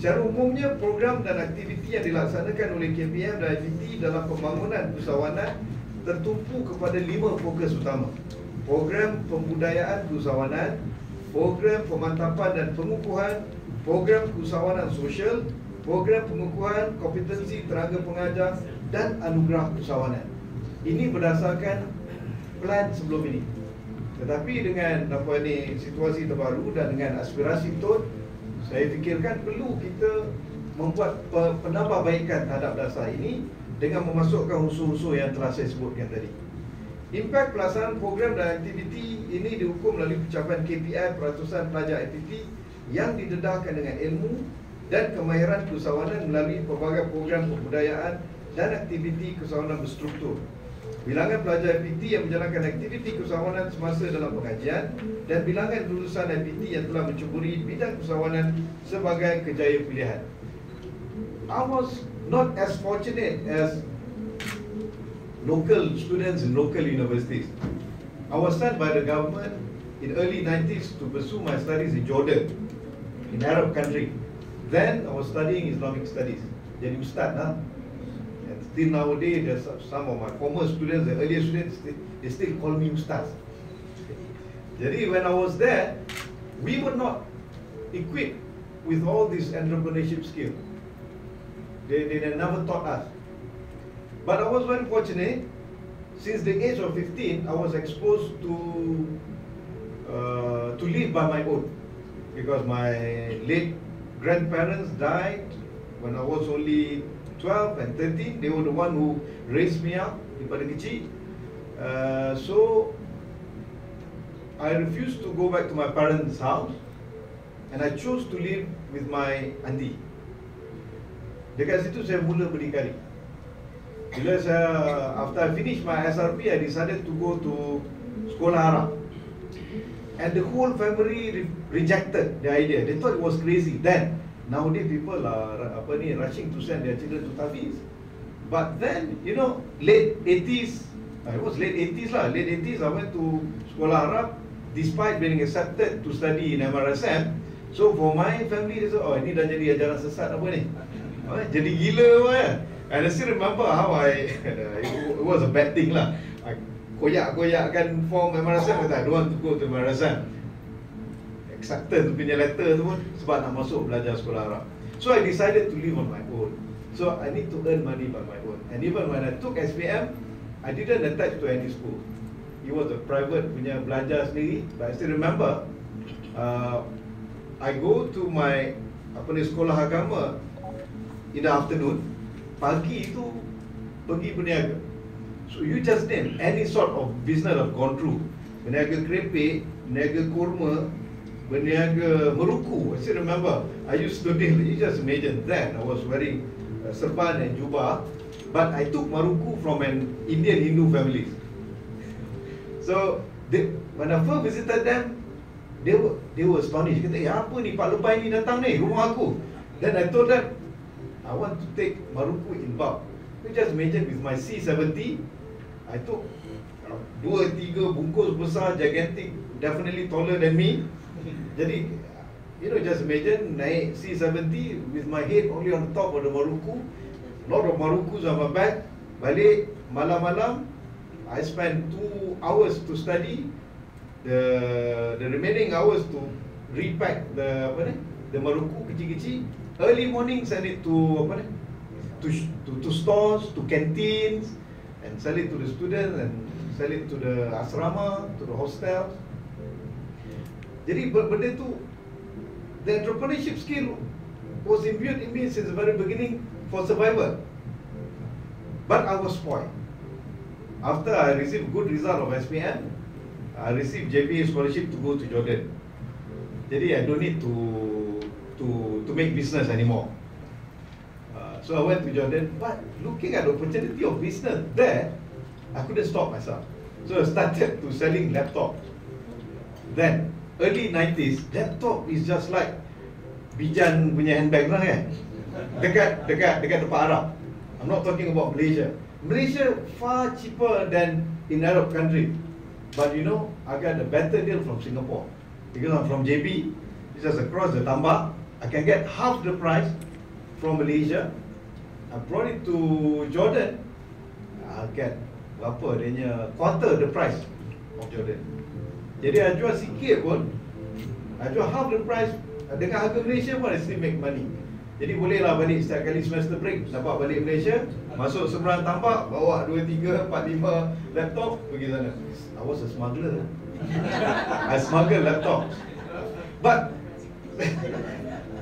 Secara umumnya, program dan aktiviti yang dilaksanakan oleh KPM dan IPT dalam pembangunan usahawanan tertumpu kepada 5 fokus utama. Program pembudayaan keusahawanan, program pemantapan dan pengukuhan, program keusahawanan sosial, program pengukuhan kompetensi tenaga pengajar dan anugerah usahawanan. Ini berdasarkan plan sebelum ini. Tetapi dengan situasi terbaru dan dengan aspirasi TOT, saya fikirkan perlu kita membuat penambahbaikan terhadap dasar ini dengan memasukkan unsur-unsur yang telah saya sebutkan tadi. Impak pelaksanaan program dan aktiviti ini diukur melalui pencapaian KPI peratusan pelajar IPT yang didedahkan dengan ilmu dan kemahiran keusahawanan melalui pelbagai program pembudayaan dan aktiviti keusahawanan berstruktur. Bilangan pelajar IPT yang menjalankan aktiviti keusahawanan semasa dalam pengajian dan bilangan lulusan IPT yang telah mencuburi bidang keusahawanan sebagai kejayaan pilihan. I was not as fortunate as local students in local universities. I was sent by the government in early 90s to pursue my studies in Jordan, in Arab country. Then I was studying Islamic studies. Jadi ustaz lah. And still nowadays, there's some of my former students, the earlier students, they still call me ustaz. Jadi when I was there, we were not equipped with all these entrepreneurship skills. They never taught us. But I was very fortunate. Since the age of 15, I was exposed to live by my own, because my late grandparents died when I was only 12 and 13. They were the one who raised me up daripada kecil. So I refused to go back to my parents' house, and I chose to live with my auntie. Dekat situ saya mula berdikari. Bila after I finished my SRP, I decided to go to sekolah Arab, and the whole family rejected the idea. They thought it was crazy. Then nowadays people are rushing to send their children to Tafiz. But then, you know, late 80s, it was late 80s lah. Late 80s, I went to sekolah Arab despite being accepted to study in MRSM. So for my family, they said, oh, ini dah jadi ajaran sesat apa ni? Jadi gila apa ya? And I still remember how it was a bad thing lah. I koyak-koyakkan form MRSM, kata I don't want to go to MRSM. Accepted punya letter tu pun sebab nak masuk belajar sekolah Arab. So I decided to live on my own. So I need to earn money by my own. And even when I took SPM, I didn't attach to any school. It was a private punya belajar sendiri. But I still remember, I go to my sekolah agama in the afternoon. Pagi itu pergi berniaga. So you just name any sort of business I've gone through. Berniaga kerepek, berniaga kurma, berniaga muruku. I still remember, I used to do, you just imagine then I was wearing serban and jubah, but I took muruku from an Indian Hindu family. So when I first visited them, they were astonished. Kata, apa ni Pak Lepai ni datang ni rumah aku? Then I told them, I want to take maruku in bulk. You just imagine with my C70, I took 2-3 bungkus besar, gigantic, definitely taller than me. Jadi, you know, just imagine naik C70 with my head only on top of the maruku, lot of marukus on my back. Balik malam-malam, I spent 2 hours to study. The remaining hours to repack the maruku kecil-kecil. Early morning sell it to stores, to canteens, and sell it to the students, and sell it to the asrama, to the hostels. Jadi benda tu, the entrepreneurship skill was imbued in me since the very beginning for survival. But I was spoiled. After I received good result of SPM, I received JPA scholarship to go to Jordan. Jadi I don't need to make business anymore. So I went to Jordan, but looking at the opportunity of business there, I couldn't stop myself. So I started to selling laptops. Then early 90s, laptop is just like Bijan punya handbag lah kan, dekat tempat Arab. I'm not talking about Malaysia. Malaysia far cheaper than in Arab country. But you know, I got a better deal from Singapore because I'm from JB. It's just across the Tambak. I can get half the price from Malaysia. I brought it to Jordan, I get berapa adanya, quarter the price of Jordan. Jadi I jual sikit pun, I jual half the price dengan harga Malaysia pun I still make money. Jadi bolehlah balik setiap kali semester break, dapat balik Malaysia, masuk seberang tambak, bawa 2, 3, 4, 5 laptop pergi sana. I was a smuggler. I smuggle laptop. But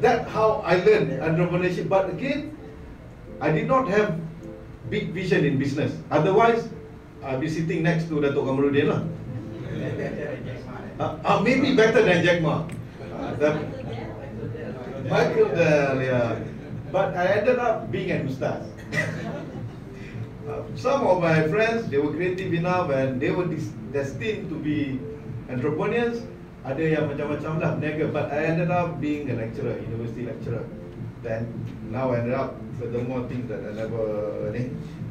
that's how I learned entrepreneurship. But again, I did not have big vision in business. Otherwise, I'll be sitting next to Datuk Kamarudin lah. Maybe better than Jack Ma. Michael Dell, yeah. But I ended up being an ustaz. Some of my friends, they were creative enough and they were destined to be entrepreneurs. Ada yang macam-macam lah berniaga. But I ended up being a lecturer, university lecturer. Then now I ended up furthermore things that I never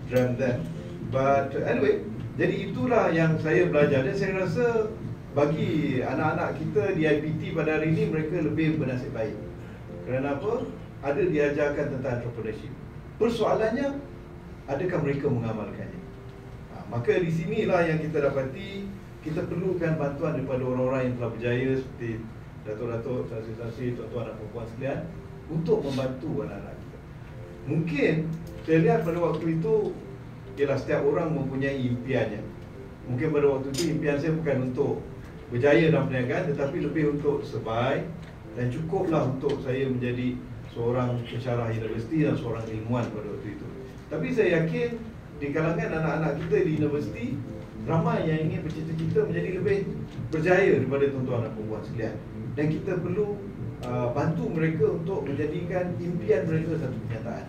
dreamt then. But anyway, jadi itulah yang saya belajar. Dan saya rasa bagi anak-anak kita di IPT pada hari ini, mereka lebih bernasib baik. Kerana apa? Ada diajarkan tentang entrepreneurship. Persoalannya, adakah mereka mengamalkannya? Maka di sinilah yang kita dapati, kita perlukan bantuan daripada orang-orang yang telah berjaya seperti datuk-datuk, saksi-saksi, tuan-tuan dan puan-puan sekalian, untuk membantu anak-anak kita. Mungkin saya lihat pada waktu itu, ialah setiap orang mempunyai impiannya. Mungkin pada waktu itu impian saya bukan untuk berjaya dalam perniagaan, tetapi lebih untuk sebagai, dan cukuplah untuk saya menjadi seorang pensyarah universiti dan seorang ilmuwan pada waktu itu. Tapi saya yakin di kalangan anak-anak kita di universiti, ramai yang ingin bercita-cita menjadi lebih berjaya daripada tuan-tuan dan puan-puan sekalian. Dan kita perlu bantu mereka untuk menjadikan impian mereka satu kenyataan.